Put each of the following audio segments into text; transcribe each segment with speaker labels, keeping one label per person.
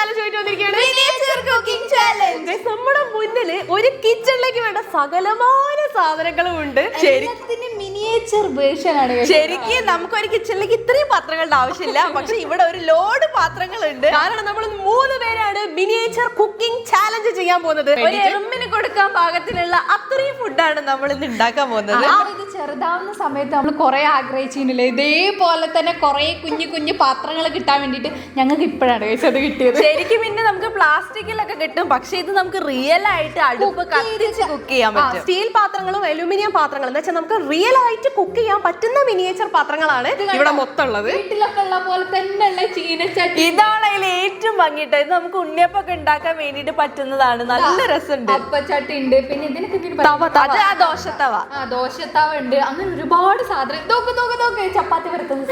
Speaker 1: Challenge ആയിട്ട് വന്നിരിക്കുകയാണ്. നമ്മുടെ മുന്നില് ഒരു കിച്ചണിലേക്ക് വേണ്ട സകലമായ സാധനങ്ങളും ഉണ്ട്.
Speaker 2: മിനിയേച്ചർ വേർഷൻ ആണ്.
Speaker 1: ശരിക്കും നമുക്ക് ഒരു കിച്ചണിലേക്ക് ഇത്രയും പാത്രങ്ങളുടെ ആവശ്യമില്ല, പക്ഷെ ഇവിടെ ഒരു ലോഡ് പാത്രങ്ങളുണ്ട്. കാരണം നമ്മൾ 3 പേരാണ് മിനിയേച്ചർ കുക്കിംഗ് ചാലഞ്ച് ചെയ്യാൻ പോകുന്നത്. ഒരു എറുമ്പിന് കൊടുക്കാൻ പാകത്തിലുള്ള അത്രയും ഫുഡാണ് നമ്മൾ ഇന്ന് ഉണ്ടാക്കാൻ പോകുന്നത്.
Speaker 2: ഇത് ചെറുതാവുന്ന സമയത്ത് നമ്മൾ കുറെ ആഗ്രഹിച്ചില്ലേ, ഇതേപോലെ തന്നെ കുറെ കുഞ്ഞു കുഞ്ഞു പാത്രങ്ങൾ കിട്ടാൻ വേണ്ടിട്ട് ഞങ്ങൾക്ക് ഇപ്പോഴാണ് അത് കിട്ടിയത്.
Speaker 1: ശരിക്കും പിന്നെ നമുക്ക് പ്ലാസ്റ്റിക്കിലൊക്കെ കിട്ടും, പക്ഷെ ഇത് നമുക്ക് റിയൽ ആയിട്ട് അടുപ്പ് കത്തിച്ച് കുക്ക് ചെയ്യാൻ പറ്റും. സ്റ്റീൽ പാത്രങ്ങളും അലൂമിനിയം പാത്രങ്ങളും എന്ന് വെച്ചാൽ നമുക്ക് റിയൽ ആയിട്ട് കുക്ക് ചെയ്യാൻ പറ്റുന്ന മിനിയേച്ചർ പാത്രങ്ങളാണ് ഇവിടെ മൊത്തം ഉള്ളത്.
Speaker 2: വീട്ടിലൊക്കെ ഉള്ള പോലെ തന്നെയുള്ള ചീനച്ചട്ടി.
Speaker 1: ഇതാണ് അതിൽ ഏറ്റവും ഭംഗിയിട്ട്. ഇത് നമുക്ക് ഉണ്ണിയപ്പൊക്കെ ഉണ്ടാക്കാൻ വേണ്ടിട്ട് പറ്റുന്നതാണ്. നല്ല രസമുണ്ട്.
Speaker 2: അപ്പച്ചട്ടി ഉണ്ട്, പിന്നെ ഇതിനൊക്കെ ദോശത്തവ ഉണ്ട്. അങ്ങനെ ഒരുപാട് സാധനം. ചപ്പാത്തി പരത്തുന്ന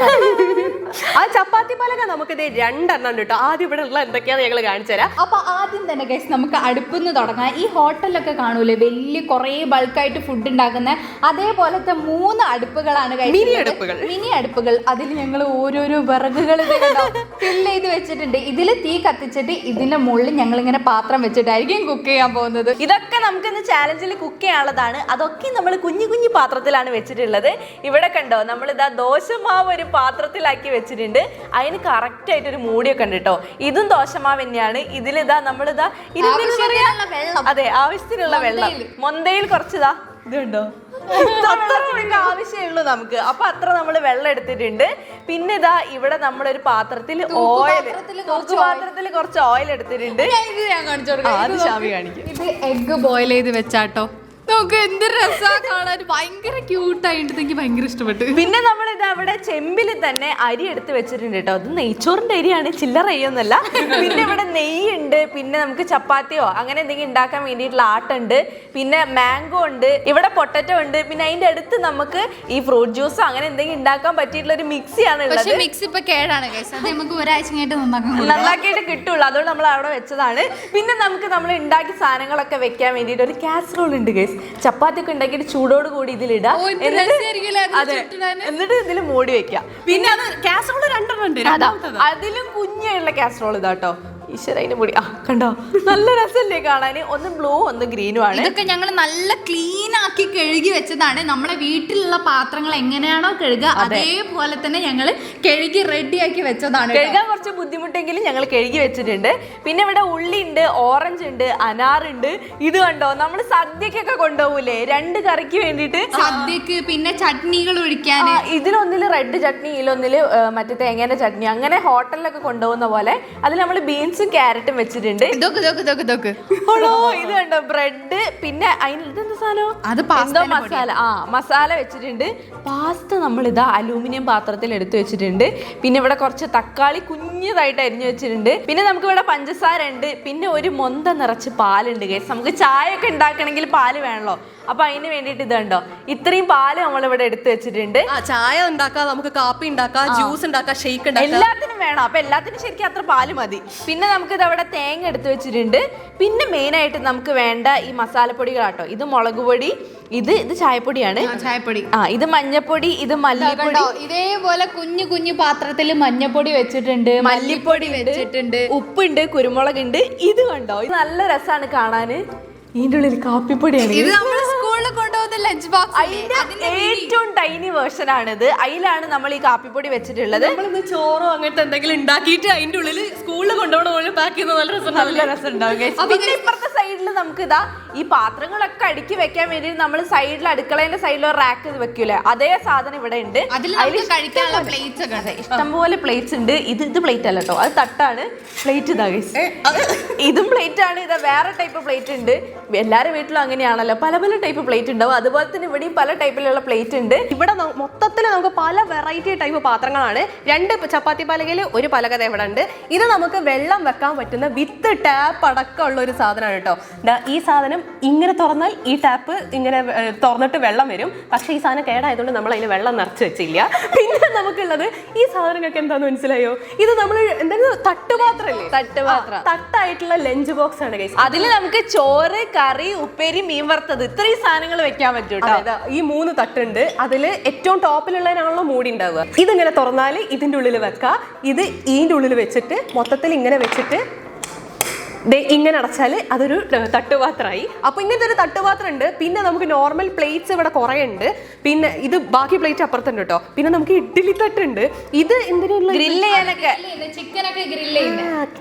Speaker 1: ആ ചപ്പാത്തി പലക നമുക്ക് ഇത് 2 എണ്ണം ഉണ്ട് കേട്ടോ. ആദ്യം ഇവിടെ ഉള്ള എന്തൊക്കെയാന്ന് ഞങ്ങൾ കാണിച്ചു തരാം.
Speaker 2: അപ്പൊ ആദ്യം തന്നെ ഗൈസ് നമുക്ക് അടുപ്പിന്ന് തുടങ്ങാം. ഈ ഹോട്ടലിലൊക്കെ കാണൂലേ വലിയ കുറെ ബൾക്കായിട്ട് ഫുഡ് ഉണ്ടാക്കുന്ന അതേപോലത്തെ 3 അടുപ്പുകളാണ് മിനി അടുപ്പുകൾ. അതിൽ ഞങ്ങൾ ഓരോരോ വിറകുകൾ ഫില്ല് ചെയ്ത് വെച്ചിട്ടുണ്ട്. ഇതിൽ തീ കത്തിച്ചിട്ട് ഇതിന്റെ മുകളിൽ ഞങ്ങൾ ഇങ്ങനെ പാത്രം വെച്ചിട്ടായിരിക്കും കുക്ക് ചെയ്യാൻ പോകുന്നത്.
Speaker 1: ഇതൊക്കെ നമുക്ക് ഇന്ന് ചാലഞ്ചിൽ കുക്ക് ചെയ്യാനുള്ളതാണ്. അതൊക്കെ നമ്മൾ കുഞ്ഞു കുഞ്ഞു പാത്രത്തിലാണ് വെച്ചിട്ടുള്ളത്. ഇവിടെ കണ്ടോ, നമ്മളിതാ ദോശമാവ് ഒരു പാത്രത്തിലാക്കി വെച്ചിട്ടുണ്ട്. അതിന് കറക്റ്റ് ആയിട്ട് ഒരു മൂടിയൊക്കെ ഉണ്ട് കേട്ടോ. ഇതും ദോശമാവ് തന്നെയാണ്. ഇതിലിതാ നമ്മളിതാ അതെ ആവശ്യത്തിനുള്ള വെള്ളം മൊന്തയിൽ കുറച്ചിതാ ഇത് കണ്ടോ, ആവശ്യമുള്ളൂ നമുക്ക്. അപ്പൊ അത്ര നമ്മൾ വെള്ളം എടുത്തിട്ടുണ്ട്. പിന്നെ ഇതാ ഇവിടെ നമ്മളൊരു പാത്രത്തിൽ പാത്രത്തിൽ കുറച്ച് ഓയിൽ എടുത്തിട്ടുണ്ട്.
Speaker 2: ഇത് എഗ് ബോയിൽ ചെയ്ത് വെച്ചാട്ടോ. നമുക്ക് എന്ത് രസമാണ് കാണാൻ, ഭയങ്കര ക്യൂട്ടായിട്ട് എനിക്ക് ഭയങ്കര ഇഷ്ടപ്പെട്ടു.
Speaker 1: പിന്നെ നമ്മൾ ഇത് അവിടെ ചെമ്പിൽ തന്നെ അരി എടുത്ത് വെച്ചിട്ടുണ്ട് കേട്ടോ. അത് നെയ്ച്ചോറിന്റെ അരിയാണ്, ചില്ലറ അരിയൊന്നുമല്ല. പിന്നെ ഇവിടെ നെയ്യുണ്ട്, പിന്നെ നമുക്ക് ചപ്പാത്തിയോ അങ്ങനെ എന്തെങ്കിലും ഉണ്ടാക്കാൻ വേണ്ടിയിട്ടുള്ള ആട്ടുണ്ട്, പിന്നെ മാംഗോ ഉണ്ട്, ഇവിടെ പൊട്ടറ്റോ ഉണ്ട്, പിന്നെ അതിന്റെ അടുത്ത് നമുക്ക് ഈ ഫ്രൂട്ട് ജ്യൂസോ അങ്ങനെ എന്തെങ്കിലും ഉണ്ടാക്കാൻ പറ്റിയിട്ടുള്ള ഒരു മിക്സിയാണ് ഉള്ളത്.
Speaker 2: മിക്സി ഇപ്പൊ കേടാണ്, നമുക്ക് ഒരാഴ്ച
Speaker 1: നന്നാക്കിയിട്ട് കിട്ടുള്ളൂ, അതുകൊണ്ട് നമ്മൾ അവിടെ വെച്ചതാണ്. പിന്നെ നമുക്ക് നമ്മൾ ഉണ്ടാക്കിയ സാധനങ്ങളൊക്കെ വെക്കാൻ വേണ്ടിയിട്ട് ഒരു കാസറോൾ ഉണ്ട് ഗൈസ്. ചപ്പാത്തി ഒക്കെ ഉണ്ടാക്കിയിട്ട് ചൂടോട് കൂടി ഇതിലിടാം, എന്നിട്ട് ഇതിൽ മൂടി വെക്കാം. പിന്നെ അത് കാസറോൾ 2 ഉണ്ട്, അതിലും കുഞ്ഞുള്ള കാസറോൾ ഇതാട്ടോ. ഈശ്വരന് പൊടി കണ്ടോ, നല്ല രസമല്ലേ കാണാന്. ഒന്ന് ബ്ലൂ ഒന്ന് ഗ്രീനും ആണ്.
Speaker 2: ഇതൊക്കെ ഞങ്ങൾ നല്ല ക്ലീൻ ആക്കി കഴുകി വെച്ചതാണ്. നമ്മളെ വീട്ടിലുള്ള പാത്രങ്ങൾ എങ്ങനെയാണോ കഴുകുക അതേപോലെ തന്നെ ഞങ്ങൾ കഴുകി റെഡിയാക്കി വെച്ചതാണ്.
Speaker 1: കഴുകാൻ കുറച്ച് ബുദ്ധിമുട്ടെങ്കിലും ഞങ്ങൾ കഴുകി വെച്ചിട്ടുണ്ട്. പിന്നെ ഇവിടെ ഉള്ളി ഉണ്ട്, ഓറഞ്ച് ഉണ്ട്, അനാറുണ്ട്. ഇത് കണ്ടോ, നമ്മൾ സദ്യക്കൊക്കെ കൊണ്ടുപോകൂലേ 2 കറിക്ക് വേണ്ടിട്ട്,
Speaker 2: സദ്യക്ക് പിന്നെ ചട്നികൾ ഒഴിക്കാൻ.
Speaker 1: ഇതിലൊന്നില് റെഡ് ചട്നി, ഇതിലൊന്നില് മറ്റേ തേങ്ങേന്റെ ചട്നി, അങ്ങനെ ഹോട്ടലിലൊക്കെ കൊണ്ടുപോകുന്ന പോലെ. അതിൽ നമ്മൾ ബീൻസും ക്യാരറ്റും വെച്ചിട്ടുണ്ട്. ഇത് കണ്ടോ, ബ്രെഡ്, പിന്നെ അതിന് ഇതെന്താ സാധനം, എന്തോ മസാല, മസാല വെച്ചിട്ടുണ്ട്. പാസ്ത നമ്മൾ ഇതാ അലൂമിനിയം പാത്രത്തിൽ എടുത്തു വെച്ചിട്ടുണ്ട്. പിന്നെ ഇവിടെ കുറച്ച് തക്കാളി കുഞ്ഞതായിട്ട് അരിഞ്ഞു വെച്ചിട്ടുണ്ട്. പിന്നെ നമുക്ക് ഇവിടെ പഞ്ചസാര ഉണ്ട്, പിന്നെ ഒരു മൊന്ത നിറച്ച് പാലുണ്ട് ഗൈസ്. നമുക്ക് ചായ ഒക്കെ ഉണ്ടാക്കണമെങ്കിൽ പാല് വേണല്ലോ, അപ്പൊ അതിന് വേണ്ടിട്ട് ഇത് കണ്ടോ, ഇത്രയും പാല് നമ്മളിവിടെ എടുത്തു വെച്ചിട്ടുണ്ട്.
Speaker 3: ചായ ഉണ്ടാക്കാം, നമുക്ക് കാപ്പി ഉണ്ടാക്കാം, ജ്യൂസ് ഉണ്ടാക്കാം, ഷേക്ക് ഉണ്ടാക്കാം,
Speaker 1: എല്ലാത്തിനും വേണം. അപ്പൊ എല്ലാത്തിനും ശരിക്കും അത്ര പാല് മതി. പിന്നെ നമുക്ക് ഇത് അവിടെ തേങ്ങ എടുത്തു വെച്ചിട്ടുണ്ട്. പിന്നെ മെയിൻ ആയിട്ട് നമുക്ക് വേണ്ട ഈ മസാലപ്പൊടികളാട്ടോ. ഇത് മുളക് പൊടി, ഇത് ചായപ്പൊടിയാണ്,
Speaker 2: ചായപ്പൊടി,
Speaker 1: ഇത് മഞ്ഞപ്പൊടി, ഇത് മല്ലിപ്പൊടി.
Speaker 2: ഇതേപോലെ കുഞ്ഞു കുഞ്ഞു പാത്രത്തിൽ മഞ്ഞപ്പൊടി വെച്ചിട്ടുണ്ട്, മല്ലിപ്പൊടി വെച്ചിട്ടുണ്ട്,
Speaker 1: ഉപ്പുണ്ട്, കുരുമുളക് ഉണ്ട്. ഇത് കണ്ടോ, ഇത് നല്ല രസമാണ് കാണാന്. ഇതിന്റെ ഉള്ളിൽ കാപ്പിപ്പൊടിയാണ്.
Speaker 2: ഇത് നമ്മൾ സ്കൂളിൽ കൊണ്ടുപോകുന്ന ലഞ്ച് ബോക്സ്,
Speaker 1: അതിന്റെ ഏറ്റവും ടൈനി വേർഷൻ ആണിത്. അതിലാണ് നമ്മൾ ഈ കാപ്പിപ്പൊടി വെച്ചിട്ടുള്ളത്.
Speaker 3: നമ്മളിന്ന് ചോറോ അങ്ങനത്തെ എന്തെങ്കിലും ഉണ്ടാക്കിയിട്ട് അതിന്റെ ഉള്ളിൽ സ്കൂളിൽ കൊണ്ടുപോകണ പോലെ പാക്ക് ചെയ്യുന്ന നല്ല രസം ഉണ്ടാവും.
Speaker 1: പിന്നെ ഇപ്പുറത്തെ സൈഡിൽ നമുക്ക് ഇതാ ഈ പാത്രങ്ങളൊക്കെ അടുക്കി വെക്കാൻ വേണ്ടി നമ്മൾ സൈഡിൽ അടുക്കളേന്റെ സൈഡിൽ ഒരു റാക്ക് വെക്കൂലേ, അതേ സാധനം ഇവിടെ ഉണ്ട്. ഇഷ്ടംപോലെ പ്ലേറ്റ്സ് ഉണ്ട്. ഇത് പ്ലേറ്റ് അല്ല കേട്ടോ, അത് തട്ടാണ്. പ്ലേറ്റ് ഇതാ ഗൈസ്, ഇതും പ്ലേറ്റ് ആണ്. ഇതാ വേറെ ടൈപ്പ് പ്ലേറ്റ് ഉണ്ട്. എല്ലാവരുടെ വീട്ടിലും അങ്ങനെയാണല്ലോ, പല പല ടൈപ്പ് പ്ലേറ്റ് ഉണ്ടാവും. അതുപോലെ തന്നെ ഇവിടെയും പല ടൈപ്പിലുള്ള പ്ലേറ്റ് ഉണ്ട്.
Speaker 3: ഇവിടെ മൊത്തത്തിൽ നമുക്ക് പല വെറൈറ്റി ടൈപ്പ് പാത്രങ്ങളാണ്. 2 ചപ്പാത്തി പലകയിൽ ഒരു പലക ഇവിടെ ഉണ്ട്. ഇത് നമുക്ക് വെള്ളം വെക്കാൻ പറ്റുന്ന വിത്ത് ടാപ്പ് അടക്കമുള്ള ഒരു സാധനമാണ് കേട്ടോ. ഈ സാധനം ഇങ്ങനെ തുറന്നാൽ ഈ ടാപ്പ് ഇങ്ങനെ തുറന്നിട്ട് വെള്ളം വരും. പക്ഷെ ഈ സാധനം കേടായതുകൊണ്ട് നമ്മൾ അതിന് വെള്ളം നിറച്ച് വെച്ചില്ല. പിന്നെ നമുക്കുള്ളത് ഈ സാധനങ്ങൾക്ക് എന്താന്ന് മനസ്സിലായോ, ഇത് നമ്മൾ എന്തെങ്കിലും തട്ടുപാത്രല്ലേ, തട്ടായിട്ടുള്ള ലഞ്ച് ബോക്സ് ആണ് ഗൈസ്.
Speaker 1: അതിൽ നമുക്ക് ചോറ്, കറി, ഉപ്പേരി, മീൻ വറുത്തത്, ഇത്രയും സാധനങ്ങൾ വെക്കാൻ പറ്റും കേട്ടോ.
Speaker 3: ഈ 3 തട്ടുണ്ട്. അതിൽ ഏറ്റവും ടോപ്പിലുള്ളതിനാണല്ലോ മൂടി ഉണ്ടാവുക. ഇതിങ്ങനെ തുറന്നാൽ ഇതിന്റെ ഉള്ളിൽ വെക്കാം. ഇത് ഇതിന്റെ ഉള്ളിൽ വെച്ചിട്ട് മൊത്തത്തിൽ ഇങ്ങനെ വെച്ചിട്ട് ഇങ്ങനെ അടച്ചാൽ അതൊരു തട്ടുപാത്രമായി. അപ്പോൾ ഇങ്ങനത്തെ ഒരു തട്ടുപാത്രം ഉണ്ട്. പിന്നെ നമുക്ക് നോർമൽ പ്ലേറ്റ്സ് ഇവിടെ കുറേ ഉണ്ട്. പിന്നെ ഇത് ബാക്കി പ്ലേറ്റ് അപ്പുറത്തുണ്ട് കേട്ടോ. പിന്നെ നമുക്ക് ഇഡ്ഡലി തട്ടുണ്ട്. ഇത് എന്തിനുള്ള
Speaker 1: ഗ്രില്ല് ചെയ്യാനൊക്കെ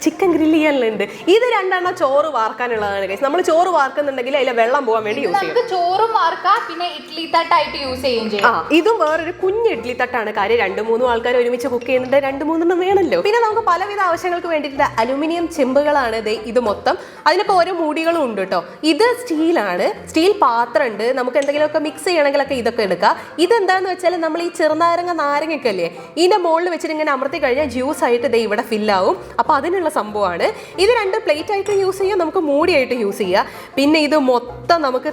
Speaker 3: ചിക്കൻ ഗ്രില്ല് ചെയ്യാനുണ്ട്. ഇത് 2 എണ്ണം ചോറ് വാർക്കാനുള്ളതാണ് ഗൈസ്. നമ്മൾ ചോറ് വാർക്കുന്നുണ്ടെങ്കിൽ അതിൽ വെള്ളം പോകാൻ വേണ്ടി യൂസ് ചെയ്യും.
Speaker 2: ചോറും വാർക്കാം, പിന്നെ ഇഡ്ഡലി തട്ടായിട്ട് യൂസ് ചെയ്യും ചെയ്യും.
Speaker 3: ഇതും വേറൊരു കുഞ്ഞ് ഇഡ്ഡലി തട്ടാണ്. കാര്യം 2-3 ആൾക്കാർ ഒരുമിച്ച് കുക്ക് ചെയ്യുന്നുണ്ട്, 2-3 വേണമല്ലോ. പിന്നെ നമുക്ക് പലവിധ ആവശ്യങ്ങൾക്ക് വേണ്ടിയിട്ട് അലുമിനിയം ചെമ്പുകളാണ് ഇത് മൊത്തം. അതിനൊക്കെ ഓരോ മൂടികളും ഉണ്ട് കേട്ടോ. ഇത് സ്റ്റീലാണ്, സ്റ്റീൽ പാത്രം ഉണ്ട്. നമുക്ക് എന്തെങ്കിലുമൊക്കെ മിക്സ് ചെയ്യണമെങ്കിലൊക്കെ ഇതൊക്കെ എടുക്കാം. ഇതെന്താന്ന് വെച്ചാൽ നമ്മൾ ഈ നാരങ്ങയൊക്കെ അല്ലേ, ഇതിന്റെ മുകളിൽ വെച്ചിട്ട് ഇങ്ങനെ അമർത്തി കഴിഞ്ഞാൽ ജ്യൂസ് ആയിട്ട് ഇവിടെ ഫില്ലാവും. അപ്പോൾ അതിനുള്ള സംഭവമാണ് ഇത്. 2 പ്ലേറ്റ് ആയിട്ട് യൂസ് ചെയ്യാം, നമുക്ക് മൂടിയായിട്ട് യൂസ് ചെയ്യാം. പിന്നെ ഇത് മൊത്തം നമുക്ക്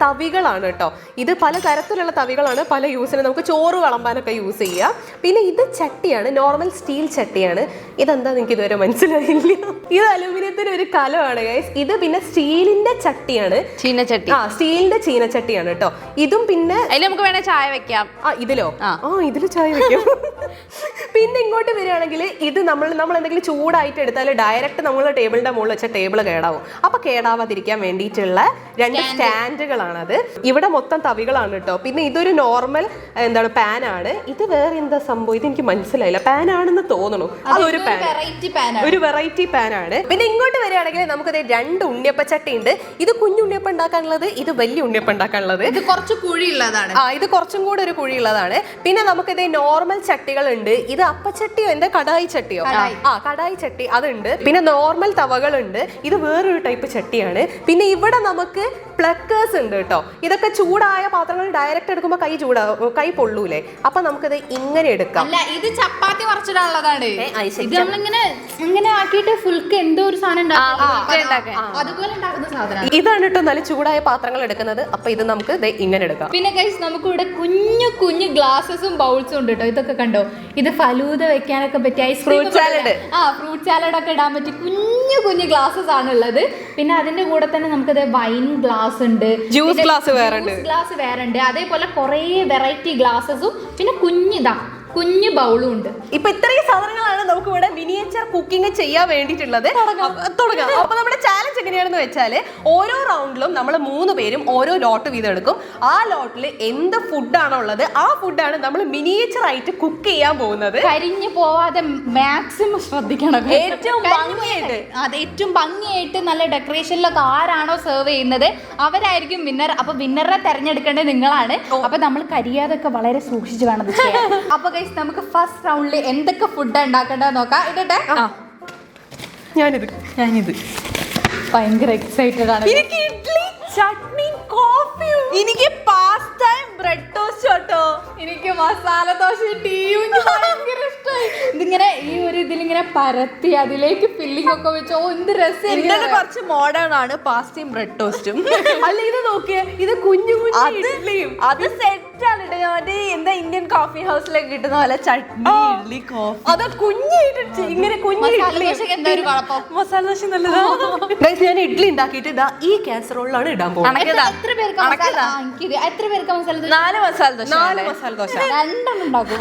Speaker 3: തവികളാണ് കേട്ടോ. ഇത് പല തരത്തിലുള്ള തവികളാണ്, പല യൂസിന് നമുക്ക് ചോറ് വിളമ്പാനൊക്കെ യൂസ് ചെയ്യാം. പിന്നെ ഇത് ചട്ടിയാണ്, നോർമൽ സ്റ്റീൽ ചട്ടിയാണ്. ഇതെന്താ നിങ്ങൾക്ക് ഇതുവരെ മനസ്സിലായില്ല? ഇത് അലൂമിനിയത്തിന് ഒരു കലമാണ് ഗൈസ്. ഇത് പിന്നെ സ്റ്റീലിന്റെ ചട്ടിയാണ്,
Speaker 1: ചീനച്ചട്ടി.
Speaker 3: സ്റ്റീലിന്റെ ചീനച്ചട്ടിയാണ് കേട്ടോ. ഇതും പിന്നെ
Speaker 1: അതിൽ നമുക്ക് വേണേ ചായ വെക്കാം.
Speaker 3: ഇതിലോ ഇതിൽ ചായ വെക്കാം. പിന്നെ ഇങ്ങോട്ട് വരികയാണെങ്കിൽ ഇത് നമ്മൾ എന്തെങ്കിലും ചൂടായിട്ട് എടുത്താൽ ഡയറക്റ്റ് നമ്മൾ ടേബിളിന്റെ മുകളിൽ വെച്ച ടേബിൾ കേടാവും. അപ്പൊ കേടാവാതിരിക്കാൻ വേണ്ടിയിട്ടുള്ള 2 സ്റ്റാൻഡുകളാണത്. ഇവിടെ മൊത്തം തവികളാണ് കേട്ടോ. പിന്നെ ഇതൊരു നോർമൽ പാനാണ്. ഇത് വേറെ എന്താ സംഭവം, ഇത് എനിക്ക് മനസ്സിലായില്ല. പാനാണെന്ന് തോന്നുന്നു. അതൊരു ഒരു വെറൈറ്റി പാനാണ്. പിന്നെ ഇങ്ങോട്ട് വരികയാണെങ്കിൽ നമുക്ക് 2 ഉണ്ണിയപ്പച്ചട്ടി ഉണ്ട്. ഇത് കുഞ്ഞുണ്ണിയപ്പം ഉണ്ടാക്കാനുള്ളത്, ഇത് വലിയ ഉണ്ണിയപ്പം ഉണ്ടാക്കാനുള്ളത്.
Speaker 2: ഇത് കുറച്ച് കുഴിയുള്ളതാണ്.
Speaker 3: ഇത് കുറച്ചും കൂടെ ഒരു കുഴിയുള്ളതാണ്. പിന്നെ നമുക്കിത് നോർമൽ ചട്ടികൾ ഉണ്ട്. ഇത് അപ്പച്ചട്ടിയോ എന്താ കടായി ചട്ടിയോ? കടായി ചട്ടി അതുണ്ട്. പിന്നെ നോർമൽ തവകളുണ്ട്. ഇത് വേറൊരു ടൈപ്പ് ചട്ടിയാണ്. പിന്നെ ഇവിടെ നമുക്ക് പ്ലക്കേഴ്സ് ഉണ്ട് കേട്ടോ. ഇതൊക്കെ ചൂടായ പാത്രങ്ങൾ ഡയറക്റ്റ് എടുക്കുമ്പോൾ കൈ പൊള്ളൂലേ, അപ്പൊ നമുക്കിത് ഇങ്ങനെ എടുക്കാം.
Speaker 2: ഇത് ചപ്പാത്തി മറിച്ചിടാനുള്ളതാണ്. ഇത് നമ്മളിങ്ങനെ ഇങ്ങനെ ആക്കിയിട്ട് ഫുൾക്ക് എന്തോ ഒരു സാധനം അതുപോലെ ഉണ്ടാക്കുന്ന സാധനം.
Speaker 3: ഇതാണ് കേട്ടോ നല്ല ചൂടായ പാത്രങ്ങൾ എടുക്കുന്നത്. അപ്പൊ ഇത് നമുക്ക് ഇങ്ങനെ എടുക്കാം.
Speaker 2: പിന്നെ ഗൈസ് നമുക്ക് ഇവിടെ കുഞ്ഞു കുഞ്ഞു ഗ്ലാസസും ബൗൾസും ഉണ്ട് കേട്ടോ. ഇതൊക്കെ കണ്ടോ, ഇത് ഫലൂദ വെക്കാനൊക്കെ പറ്റിയ
Speaker 3: ഫ്രൂട്ട് സാലഡ്
Speaker 2: ഒക്കെ ഇടാൻ പറ്റിയ കുഞ്ഞു കുഞ്ഞു ഗ്ലാസസ് ആണ് ഉള്ളത്. പിന്നെ അതിന്റെ കൂടെ തന്നെ നമുക്കത് വൈൻ ഗ്ലാസ് ഉണ്ട്,
Speaker 3: ജ്യൂസ് ഗ്ലാസ് വേറെ
Speaker 2: ഉണ്ട്. അതേപോലെ കുറെ വെറൈറ്റി ഗ്ലാസസും പിന്നെ കുഞ്ഞു ബൗളും ഉണ്ട്.
Speaker 3: ഇപ്പൊ ഇത്രയും സാധനങ്ങളാണ് നമുക്ക് ഇവിടെ മിനിയേച്ചർ കുക്കിംഗ് ചെയ്യാൻ വേണ്ടിയിട്ടുള്ളത്. തുടങ്ങാം. അപ്പൊ നമ്മുടെ ചാലഞ്ച് എങ്ങനെയാണെന്ന് വെച്ചാൽ ഓരോ റൗണ്ടിലും നമ്മൾ 3 പേരും ഓരോ ലോട്ട് വീതം എടുക്കും. ആ ലോട്ടിൽ എന്ത് ഫുഡാണോ ഉള്ളത് ആ ഫുഡാണ് നമ്മൾ മിനിയേച്ചർ ആയിട്ട് കുക്ക് ചെയ്യാൻ പോകുന്നത്.
Speaker 2: കരിഞ്ഞു പോവാതെ മാക്സിമം ശ്രദ്ധിക്കണം.
Speaker 3: ഏറ്റവും
Speaker 2: ഭംഗിയായിട്ട് നല്ല ഡെക്കറേഷനിലൊക്കെ ആരാണോ സെർവ് ചെയ്യുന്നത് അവരായിരിക്കും വിന്നർ. അപ്പൊ വിന്നറെ തെരഞ്ഞെടുക്കേണ്ടത് നിങ്ങളാണ്. അപ്പൊ നമ്മൾ കരിയാതൊക്കെ വളരെ സൂക്ഷിച്ച് വേണം ചെയ്യാൻ. അപ്പൊ നമുക്ക് ഫസ്റ്റ് റൗണ്ടിൽ എന്തൊക്കെ ഫുഡ് ഉണ്ടാക്കേണ്ടത് നോക്കാം. ഇടട്ടെ,
Speaker 3: ഞാനിത്
Speaker 2: ഭയങ്കര എക്സൈറ്റഡ് ആണ്.
Speaker 3: എനിക്ക് ഇഡ്ഡലി, ചട്നി, കോഫി, എനിക്ക് പാസ്തയും ബ്രെഡ് ടോസ്റ്റ് കേട്ടോ.
Speaker 2: എനിക്ക് മസാല ദോശ ടീയും ഭയങ്കര ഇഷ്ടമായി. ഇതിങ്ങനെ ഈ ഒരു ഇതിലിങ്ങനെ പരത്തി അതിലേക്ക് ഫില്ലിംഗ് ഒക്കെ വെച്ചോ എന്ത് രസം.
Speaker 1: കുറച്ച് മോഡേൺ ആണ് പാസ്തയും ബ്രെഡ് ടോസ്റ്റും.
Speaker 3: അല്ല ഇത് നോക്കിയേ, ഇത് കുഞ്ഞു ഇഡ്ഡലിയും
Speaker 1: അത് സെറ്റ് ആണ്. എന്താ ഇന്ത്യൻ കോഫി ഹൗസിലൊക്കെ കിട്ടുന്ന പോലെ ചട്നി, ഇഡ്ഡലി, കോഫി.
Speaker 3: അത് കുഞ്ഞായിട്ട് ഇങ്ങനെ മസാല ദോശ നല്ലതാണ്. ഞാൻ ഇഡ്ഡലി ഉണ്ടാക്കിയിട്ട് ഈ കാസറോളിലാണ് ഇടാൻ പോകുന്നത്.
Speaker 2: എത്ര പേർക്ക് മസാല ദോശ?
Speaker 1: 4 മസാല ദോശ.
Speaker 2: 2 ഉണ്ടാക്കും.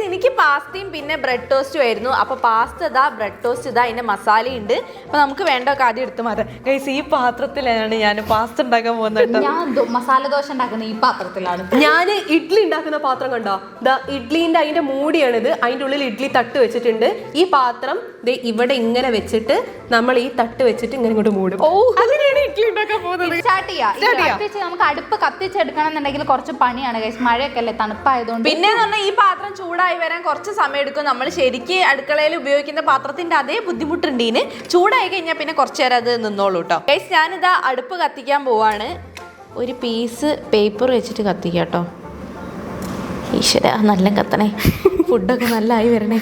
Speaker 1: എനിക്ക് പാസ്തയും പിന്നെ ബ്രെഡ് ടോസ്റ്റും ആയിരുന്നു. അപ്പൊ പാസ്ത ഇതാ, ബ്രെഡ് ടോസ്റ്റ് ഇതാ, അതിന്റെ മസാല ഉണ്ട്. അപ്പൊ നമുക്ക് വേണ്ടൊക്കെ ആദ്യം എടുത്ത് മാറ്റാം. ഈ പാത്രത്തിലാണ് ഞാൻ പാസ്ത ഉണ്ടാക്കാൻ പോകുന്നത്.
Speaker 2: ഞാൻ മസാല ദോശ ഉണ്ടാക്കുന്ന ഈ പാത്രത്തിലാണ്.
Speaker 3: ഞാൻ ഇഡ്ഡലി ഉണ്ടാക്കുന്ന പാത്രം കണ്ടോ, ഇഡ്ഡലിന്റെ അതിന്റെ മൂടിയാണിത്. അതിന്റെ ഉള്ളിൽ ഇഡ്ഡലി തട്ട് വെച്ചിട്ടുണ്ട്. ഈ പാത്രം ഇവിടെ ഇങ്ങനെ വെച്ചിട്ട് നമ്മൾ ഈ തട്ട് വെച്ചിട്ട് ഇങ്ങനെ ഇങ്ങോട്ട് മൂടും. അങ്ങനെയാണ് ഇഡ്ഡലി ഉണ്ടാക്കാൻ പോകുന്നത്.
Speaker 2: സ്റ്റാർട്ട് ചെയ്യാം. നമുക്ക് അടുപ്പ് കത്തിച്ചെടുക്കണം എന്നുണ്ടെങ്കിൽ കുറച്ച് പണിയാണ് ഗൈസ്. മഴയൊക്കെ അല്ലേ, തണുപ്പായതുകൊണ്ട്.
Speaker 1: പിന്നെ പറഞ്ഞാൽ ഈ പാത്രം ചൂടായി വരാൻ കുറച്ച് സമയം എടുക്കും. നമ്മൾ ശരിക്കും അടുക്കളയിൽ ഉപയോഗിക്കുന്ന പാത്രത്തിന്റെ അതേ ബുദ്ധിമുട്ടുണ്ട്. ഇതിന് ചൂടായി കഴിഞ്ഞാൽ പിന്നെ കുറച്ചു നേരം അത് നിന്നോളൂ കേട്ടോ. ഗൈസ് ഞാനിതാ അടുപ്പ് കത്തിക്കാൻ പോവാണ്. ഒരു പീസ് പേപ്പർ വെച്ചിട്ട് കത്തിക്കാം കേട്ടോ. ഈശ്വര നല്ല കത്തണേ, ഫുഡൊക്കെ നല്ല ആയി വരണേ.